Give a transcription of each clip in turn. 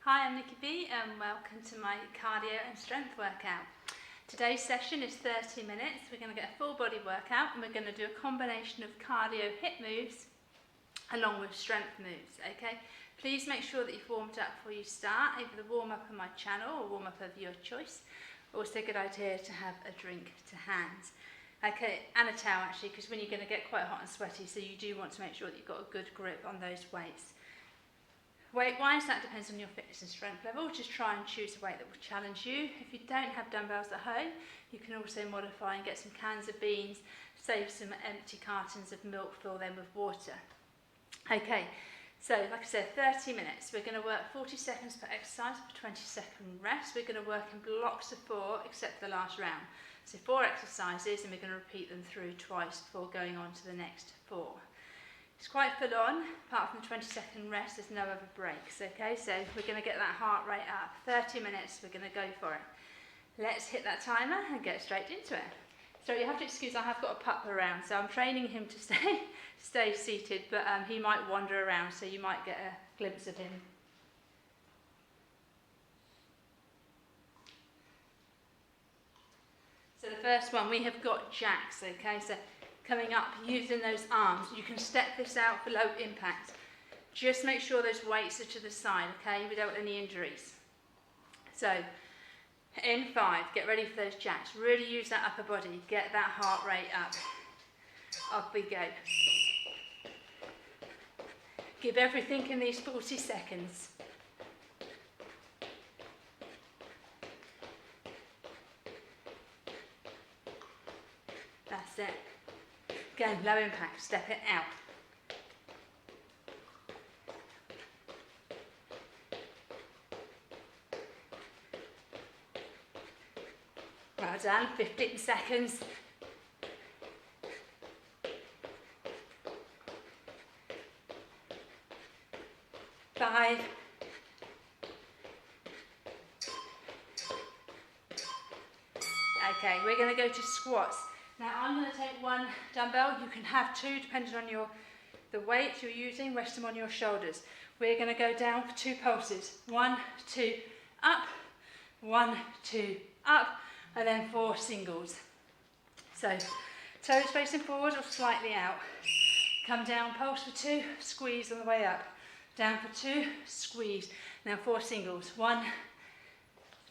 Hi, I'm Nikki B and welcome to my cardio and strength workout. Today's session is 30 minutes. We're going to get a full body workout and we're going to do a combination of cardio HIIT moves along with strength moves, okay? Please make sure that you've warmed up before you start, either the warm up on my channel or warm up of your choice. Also a good idea to have a drink to hand. Okay, and a towel actually, because when you're going to get quite hot and sweaty, so you do want to make sure that you've got a good grip on those weights. Weight-wise, that depends on your fitness and strength level. Just try and choose a weight that will challenge you. If you don't have dumbbells at home, you can also modify and get some cans of beans, save some empty cartons of milk, fill them with water. Okay, so like I said, 30 minutes. We're going to work 40 seconds per exercise for 20-second rest. We're going to work in blocks of 4, except for the last round. So 4 exercises, and we're going to repeat them through twice before going on to the next 4. It's quite full on, apart from the 20-second rest, there's no other breaks, okay? So we're going to get that heart rate up. 30 minutes, we're going to go for it. Let's hit that timer and get straight into it. So you have to excuse, I have got a pup around, so I'm training him to stay seated, but he might wander around, so you might get a glimpse of him. So the first one, we have got jacks, okay? So coming up, using those arms. You can step this out for low impact. Just make sure those weights are to the side, okay? We don't want any injuries. So, in 5, get ready for those jacks. Really use that upper body. Get that heart rate up. Off we go. Give everything in these 40 seconds. That's it. Again, low impact, step it out. Well done, 15 seconds. Five. Okay, we're going to go to squats. Now I'm going to take 1 dumbbell. You can have 2 depending on the weight you're using. Rest them on your shoulders. We're going to go down for 2 pulses. 1, 2, up. 1, 2, up. And then 4 singles. So toes facing forward or slightly out. Come down, pulse for 2, squeeze on the way up. Down for 2, squeeze. Now 4 singles. 1,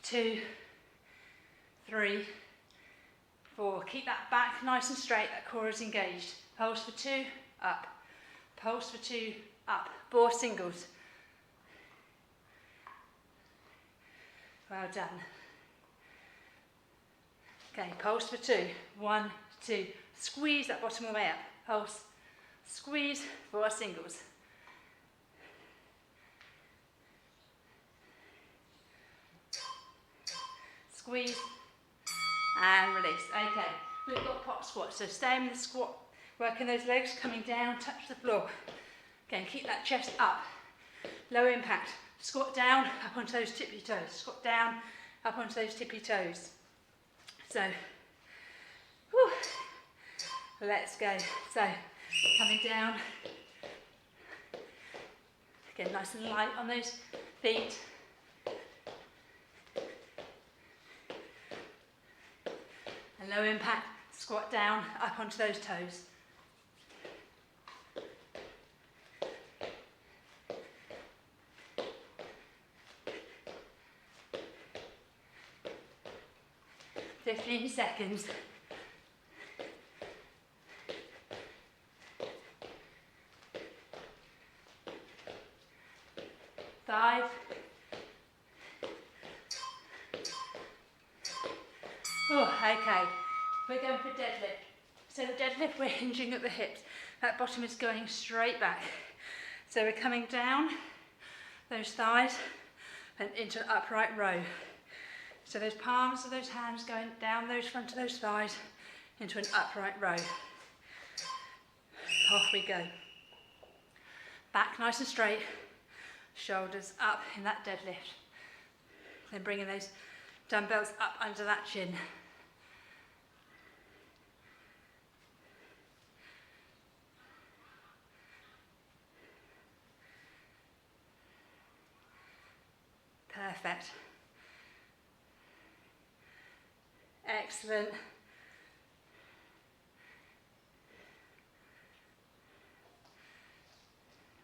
2, 3, 4. Keep that back nice and straight, that core is engaged. Pulse for 2, up. Pulse for 2, up. 4 singles. Well done. Okay, pulse for 2. 1, 2. Squeeze that bottom of the way up. Pulse, squeeze, 4 singles. Squeeze and release. Okay, we've got pop squats, so stay in the squat, working those legs, coming down, touch the floor. Again, keep that chest up, low impact. Squat down, up onto those tippy toes. Squat down, up onto those tippy toes. So, whew, let's go. So, coming down. Again, nice and light on those feet. And low impact, squat down, up onto those toes. "15 seconds. Five. Oh, okay. We're going for deadlift. So the deadlift, we're hinging at the hips. That bottom is going straight back. So we're coming down those thighs and into an upright row. So those palms of those hands going down those front of those thighs into an upright row. Off we go. Back nice and straight. Shoulders up in that deadlift. Then bringing those dumbbells up under that chin. Perfect. Excellent.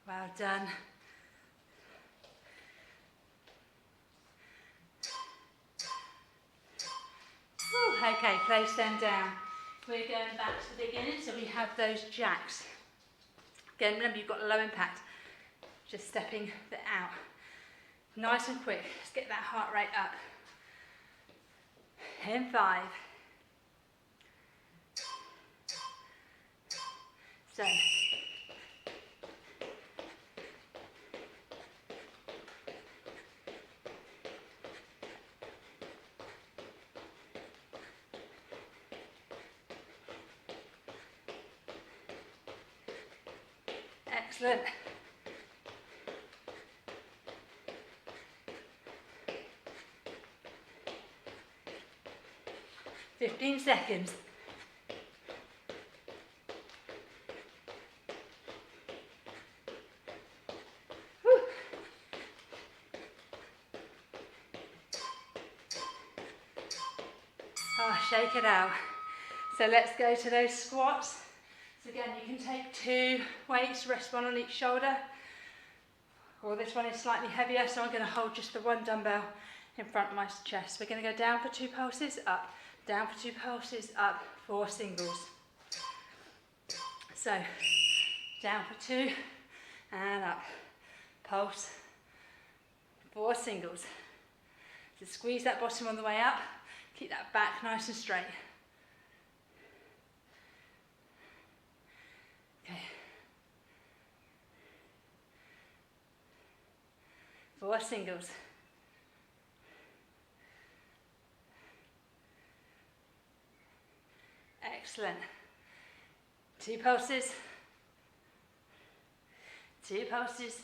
Well done. Whew, okay, place them down. We're going back to the beginning, so we have those jacks. Again, remember you've got low impact, just stepping it out. Nice and quick, let's get that heart rate up. In 5. So, excellent. "15 seconds. Whew. Oh, shake it out. So let's go to those squats. So again, you can take 2 weights, rest one on each shoulder. Or this one is slightly heavier, so I'm going to hold just the 1 dumbbell in front of my chest. We're going to go down for 2 pulses, up. Down for 2 pulses, up, 4 singles. So, down for 2, and up. Pulse, 4 singles. So squeeze that bottom on the way up, keep that back nice and straight. Okay. 4 singles. Excellent. 2 pulses, 2 pulses,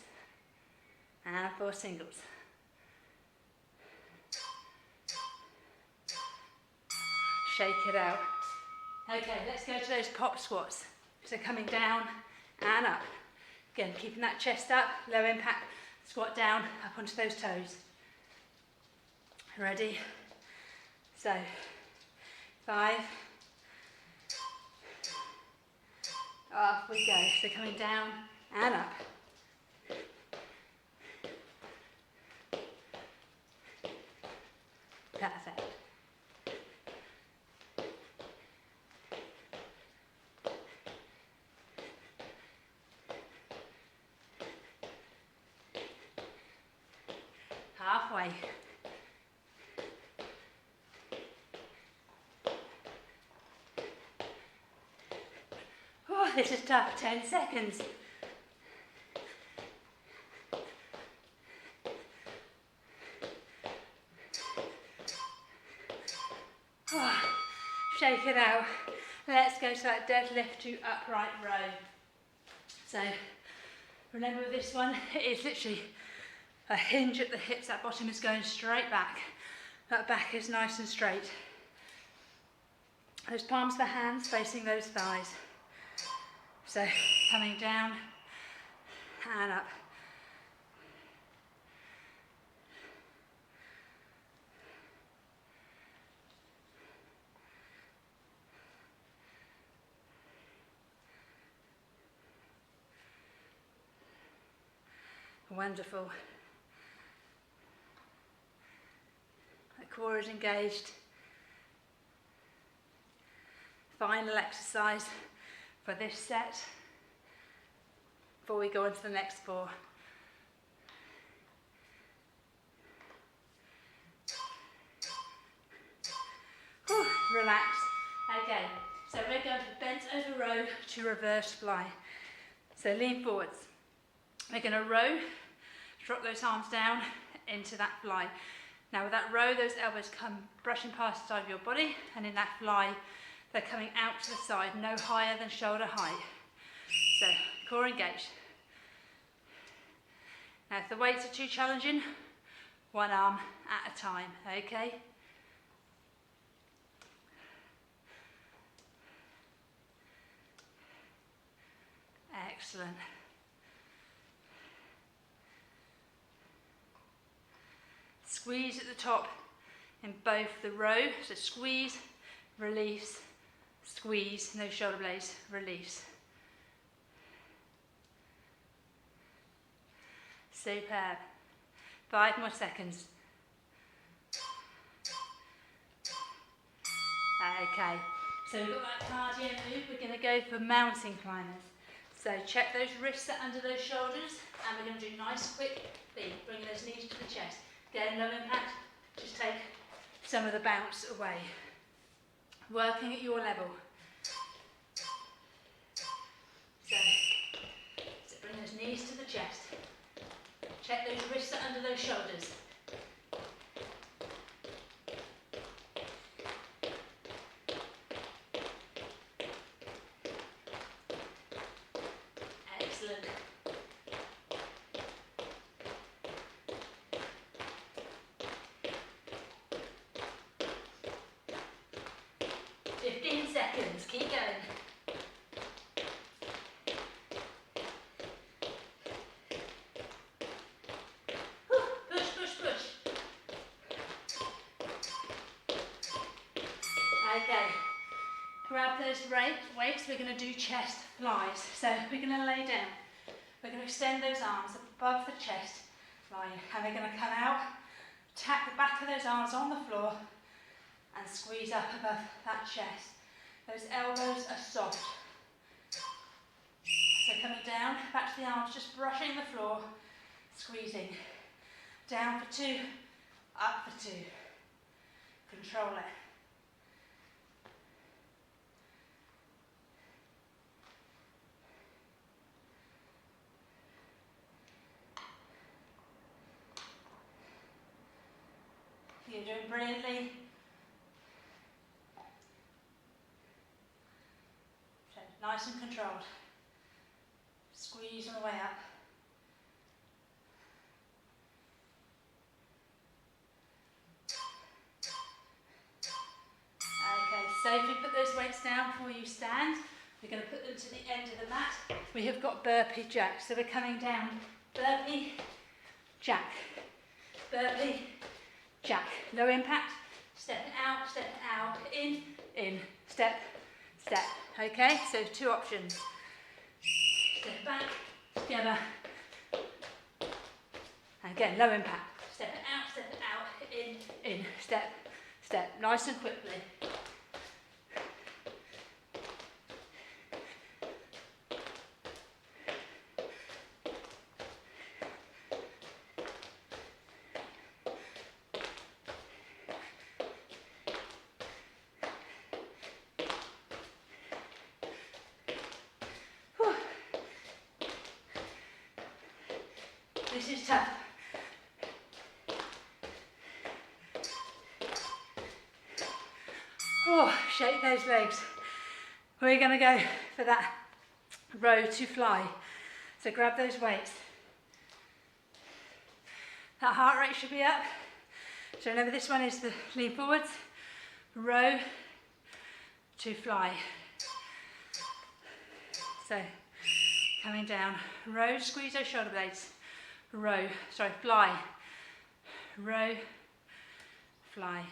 and 4 singles. Shake it out. Okay, let's go to those pop squats. So coming down and up. Again, keeping that chest up, low impact, squat down, up onto those toes. Ready? So, 5. Off we go. So coming down and up. Perfect. Halfway. Oh, this is tough. 10 seconds. Oh, shake it out. Let's go to that deadlift to upright row. So remember with this one, it is literally a hinge at the hips. That bottom is going straight back. That back is nice and straight. Those palms of the hands facing those thighs. So coming down and up. Wonderful. The core is engaged. Final exercise for this set before we go into the next 4. Whew, relax. Okay, so we're going to bent over row to reverse fly. So lean forwards. We're going to row, drop those arms down into that fly. Now with that row, those elbows come brushing past the side of your body, and in that fly, they're coming out to the side, no higher than shoulder height. So, core engaged. Now if the weights are too challenging, 1 arm at a time, okay? Excellent. squeeze at the top in both the row. So squeeze, release, squeeze, no shoulder blades, release. Superb. 5 more seconds. Okay, so we've got that cardio move. We're going to go for mountain climbers. So check those wrists are under those shoulders, and we're going to do nice quick feet, bringing those knees to the chest. Again, low impact, just take some of the bounce away. Working at your level. So bring those knees to the chest. Check those wrists are under those shoulders. Excellent. Seconds, keep going. Push, push, push. Okay, grab those weights, we're going to do chest flies. So we're going to lay down. We're going to extend those arms above the chest line, and we're going to come out, tap the back of those arms on the floor, and squeeze up above that chest. Those elbows are soft. So coming down, back to the arms, just brushing the floor, squeezing. Down for 2, up for 2. Control it. You're doing brilliantly. Nice and controlled. Squeeze on the way up. Okay, safely put those weights down before you stand. We're going to put them to the end of the mat. We have got burpee jack. So we're coming down. Burpee, jack. Burpee, jack. Low impact. Step out, in, step, step. Okay, so 2 options. Step back, together. And again, low impact. Step out, in, step, step. Nice and quickly. This is tough. Oh, shake those legs. We're going to go for that row to fly. So grab those weights. That heart rate should be up. So remember, this one is the lean forwards, row to fly. So coming down, row, squeeze those shoulder blades. Row, sorry, fly, row, fly.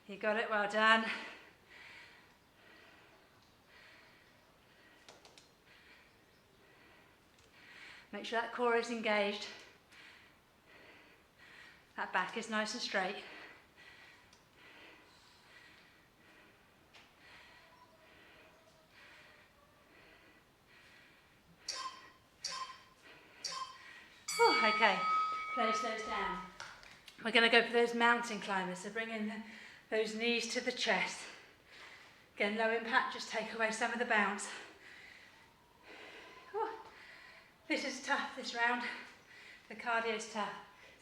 You got it, well done. Make sure that core is engaged. That back is nice and straight. Okay, place those down. We're going to go for those mountain climbers, so bring in those knees to the chest. Again, low impact, just take away some of the bounce. Whew. This is tough, this round. The cardio is tough.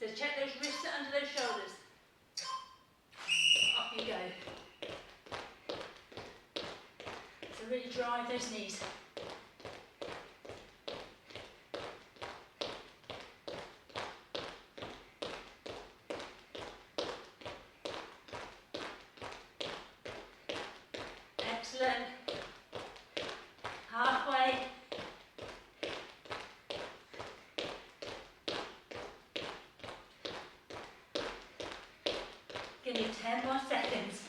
So check those wrists under those shoulders. Off you go. So really drive those knees. Excellent. Halfway. 10 more seconds.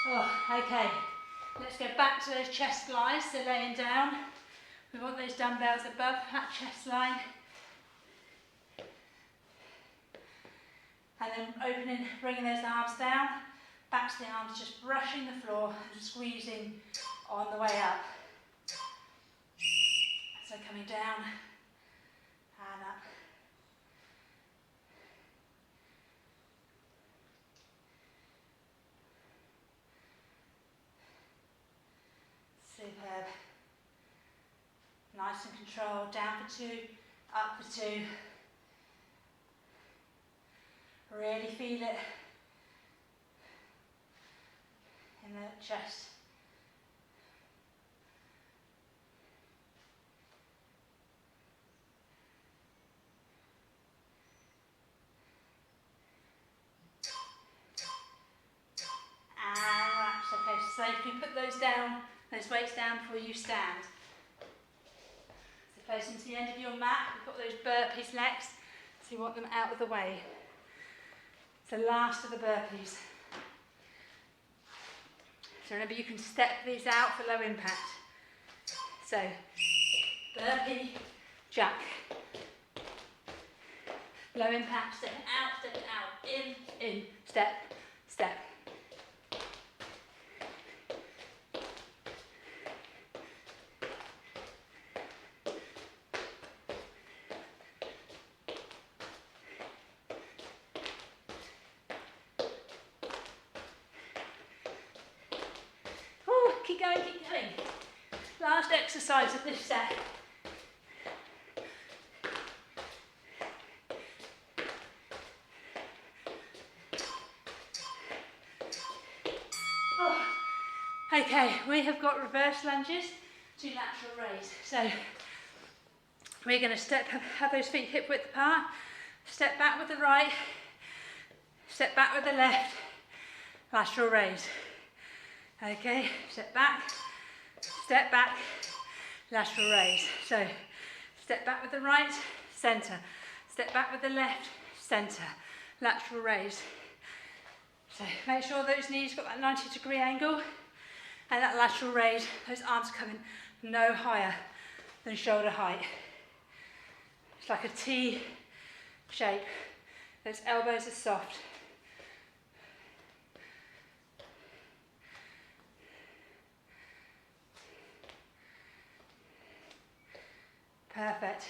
Oh, okay. Let's go back to those chest flies, so laying down. We want those dumbbells above that chest line. And then opening, bringing those arms down, back to the arms, just brushing the floor and squeezing on the way up. So coming down and up. Superb. Nice and controlled. Down for 2, up for 2. Really feel it in the chest. And relax. Okay, so safely put those down, those weights down before you stand. So close to the end of your mat, we've got those burpees next, so you want them out of the way. So last of the burpees. So remember, you can step these out for low impact. So burpee, jack. Low impact, step it out, in, step, step. Keep going, keep going. Last exercise of this set. Oh. Okay, we have got reverse lunges to lateral raise. So we're going to have those feet hip width apart, step back with the right, step back with the left, lateral raise. Okay, step back, lateral raise. So, step back with the right, centre. Step back with the left, centre. Lateral raise. So, make sure those knees got that 90-degree angle. And that lateral raise, those arms coming no higher than shoulder height. It's like a T shape. Those elbows are soft. Perfect.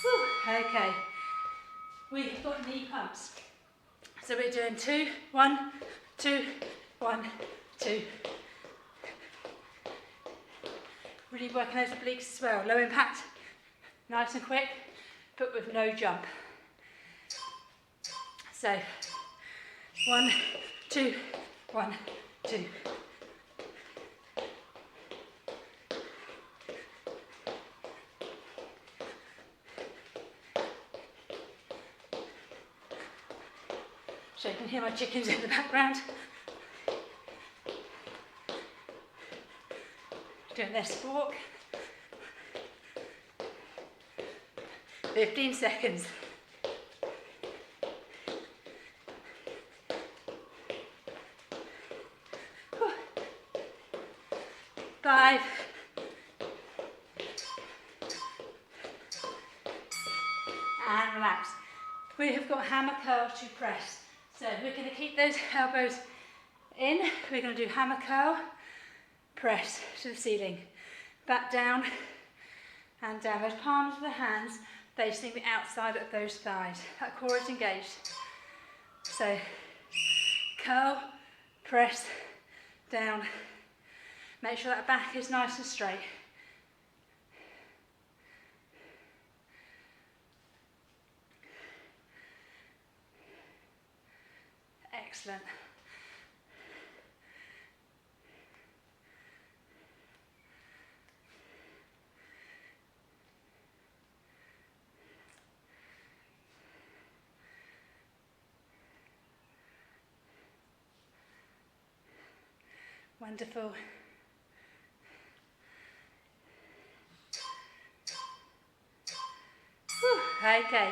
Whew. Okay, we've got knee pumps. So we're doing 2, 1, 2, 1, 2. Really working those obliques as well. Low impact, nice and quick, but with no jump. So 1, 2, 1, 2. So you can hear my chickens in the background. Doing their sport. 15 seconds. 5, and relax. We have got hammer curl to press. So we're going to keep those elbows in. We're going to do hammer curl, press to the ceiling. Back down and down. Those palms of the hands facing the outside of those thighs. That core is engaged. So curl, press, down. Make sure that back is nice and straight. Excellent. Wonderful. Whew. Okay,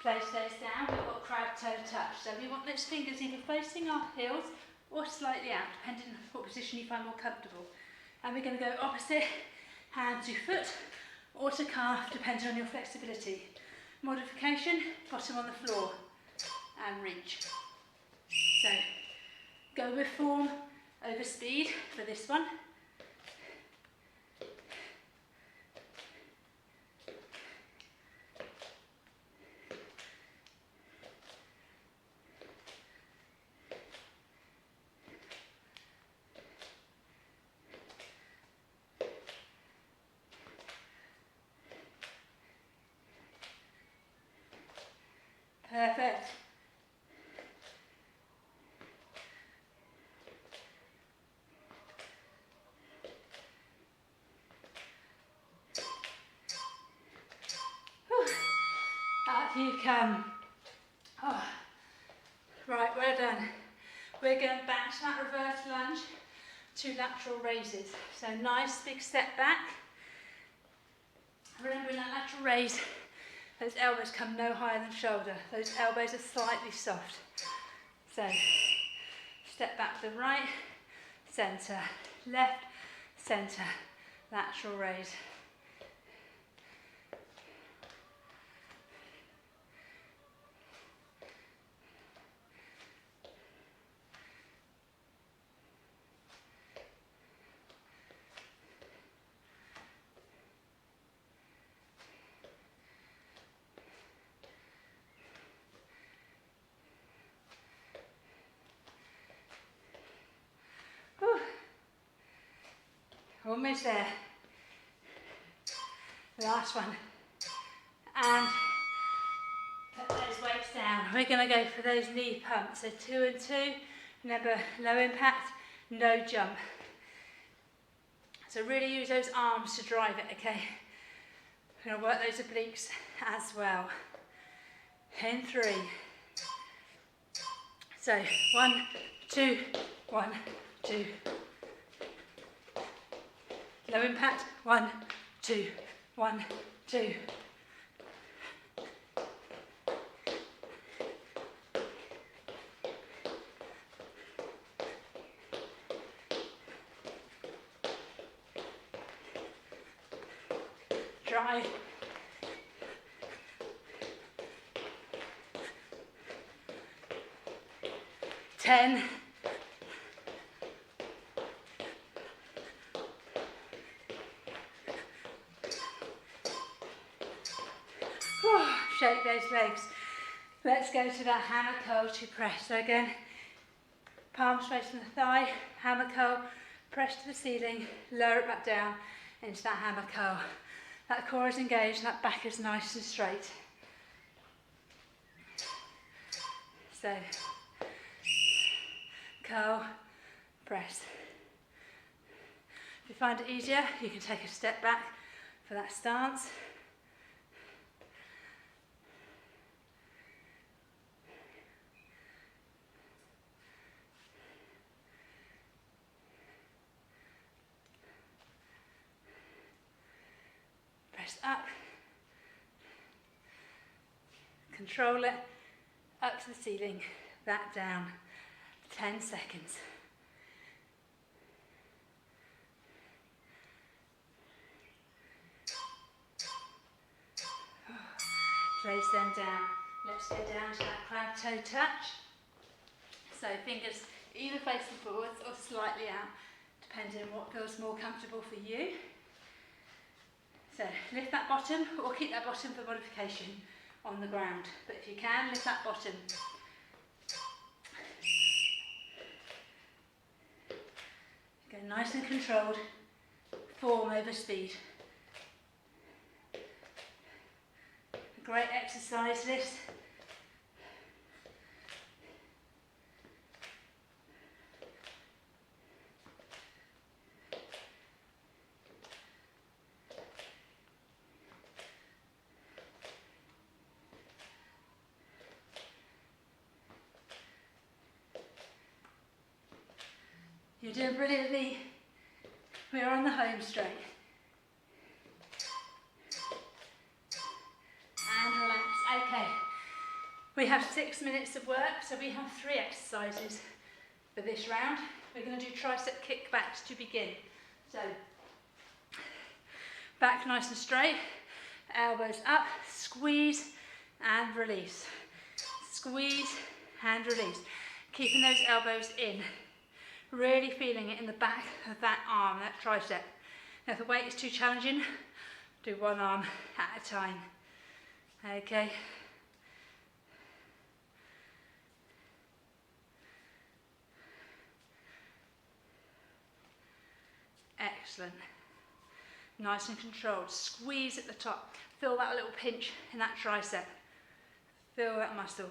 place those down. We've got crab toe touch. So we want those fingers either facing our heels or slightly out, depending on what position you find more comfortable. And we're going to go opposite, hand to foot or to calf, depending on your flexibility. Modification, bottom on the floor and reach. So go with form over speed for this one. Perfect. Whew. Up you come. Oh. Right, well done. We're going back to that reverse lunge to lateral raises. So nice big step back. Remember in that lateral raise, those elbows come no higher than shoulder. Those elbows are slightly soft. So step back to the right, centre, left, centre, lateral raise. Whew. Almost there. Last one. And put those weights down. We're going to go for those knee pumps. So 2 and 2. Remember, low impact, no jump. So really use those arms to drive it, okay? We're going to work those obliques as well. In 3. So 1, 2, 1, 2. Low impact, 1, 2, 1, 2. Drive. 10. Shake those legs. Let's go to that hammer curl to press. So again, palms facing the thigh, hammer curl, press to the ceiling, lower it back down into that hammer curl. That core is engaged, that back is nice and straight. So, curl, press. If you find it easier, you can take a step back for that stance. Up, control it, up to the ceiling, back down, 10 seconds. Place them down. Let's go down to that crab toe touch. So fingers either facing forwards or slightly out, depending on what feels more comfortable for you. So lift that bottom or keep that bottom for modification on the ground. But if you can, lift that bottom. Go nice and controlled, form over speed. A great exercise this. You're doing brilliantly. We are on the home straight. And relax. Okay. We have 6 minutes of work, so we have 3 exercises for this round. We're going to do tricep kickbacks to begin. So, back nice and straight, elbows up, squeeze and release. Squeeze and release. Keeping those elbows in. Really feeling it in the back of that arm, that tricep. Now if the weight is too challenging, do one arm at a time. Okay. Excellent. Nice and controlled. Squeeze at the top. Feel that little pinch in that tricep. Feel that muscle.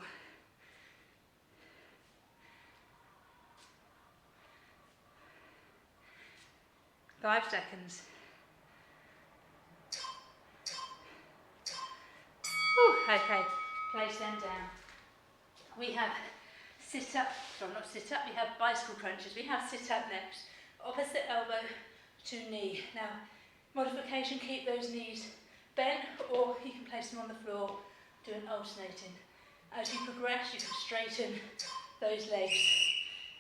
Five seconds. Whew, okay, place them down. We have sit up, sorry not sit up, we have bicycle crunches. We have sit up next. Opposite elbow to knee. Now, modification, keep those knees bent or you can place them on the floor, doing alternating. As you progress, you can straighten those legs.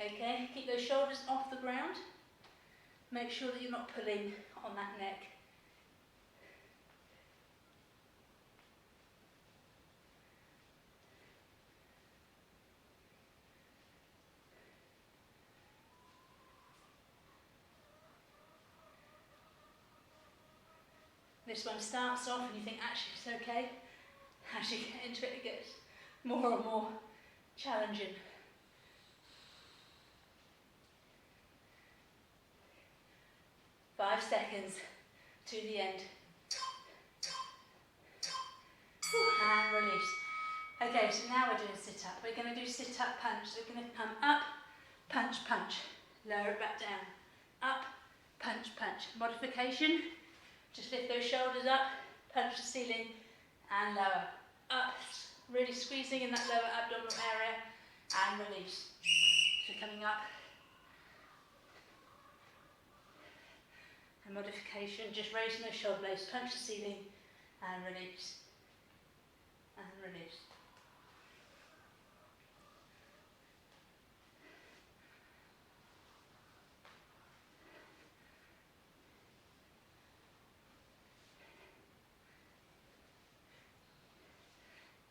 Okay, keep those shoulders off the ground. Make sure that you're not pulling on that neck. This one starts off and you think actually it's okay. As you get into it, it gets more and more challenging. Five seconds to the end. And release. Okay, so now we're doing sit up. We're going to do sit up punch. So we're going to come up, punch, punch. Lower it back down. Up, punch, punch. Modification. Just lift those shoulders up, punch the ceiling and lower. Up, really squeezing in that lower abdominal area and release. So coming up. And modification, just raising those shoulder blades, punch the ceiling and release. And release.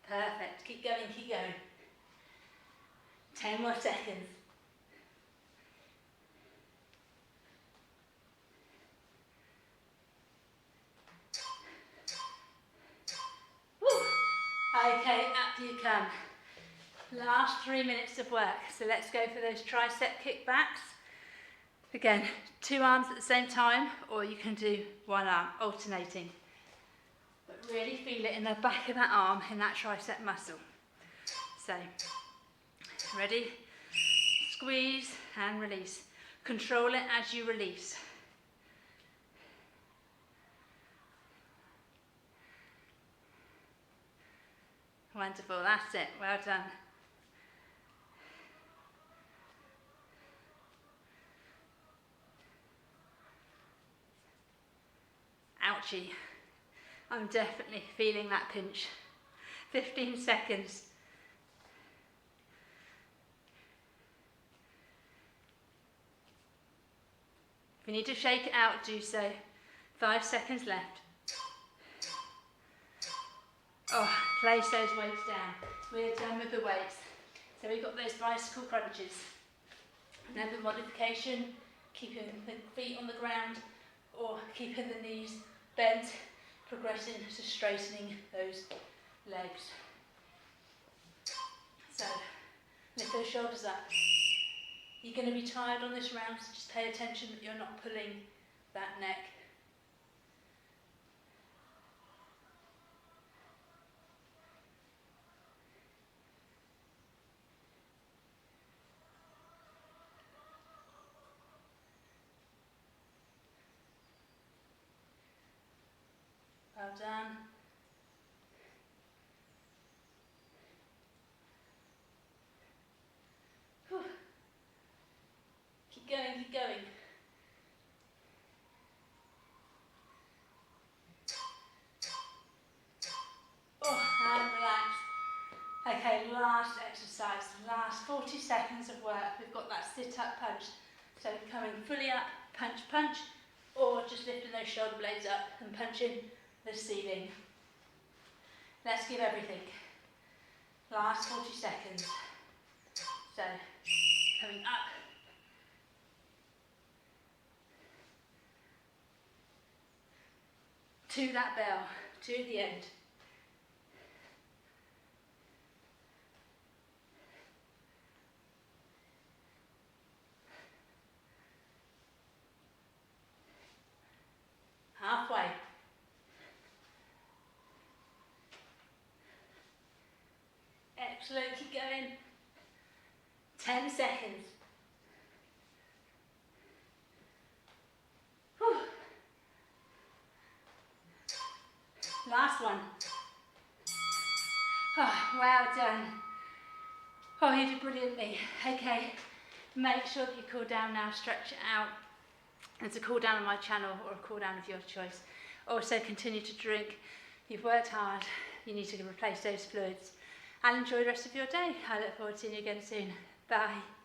Perfect. Keep going, keep going. 10 more seconds. Woo. Okay, up you come. Last 3 minutes of work. So let's go for those tricep kickbacks. Again, 2 arms at the same time, or you can do 1 arm, alternating. But really feel it in the back of that arm, in that tricep muscle. So, ready? Squeeze and release. Control it as you release. Wonderful, that's it, well done. Ouchie. I'm definitely feeling that pinch. 15 seconds. If you need to shake it out, do so. 5 seconds left. Oh, place those weights down. We're done with the weights. So we've got those bicycle crunches. Another modification, keeping the feet on the ground or keeping the knees bent, progressing to straightening those legs. So, lift those shoulders up. You're going to be tired on this round, so just pay attention that you're not pulling that neck. Well done. Whew. Keep keep going, keep going. Oh, and relax. Okay, last exercise, last 40 seconds of work. We've got that sit-up punch. So coming fully up, punch, punch, or just lifting those shoulder blades up and punching the ceiling. Let's give everything. Last 40 seconds. So, coming up. To that bell, to the end. Halfway. Excellent, keep going. 10 seconds. Whew. Last one. Oh, well done. Oh, you did brilliantly. Okay, make sure that you cool down now, stretch it out. It's a cool down on my channel or a cool down of your choice. Also continue to drink. You've worked hard. You need to replace those fluids. And enjoy the rest of your day. I look forward to seeing you again soon. Bye.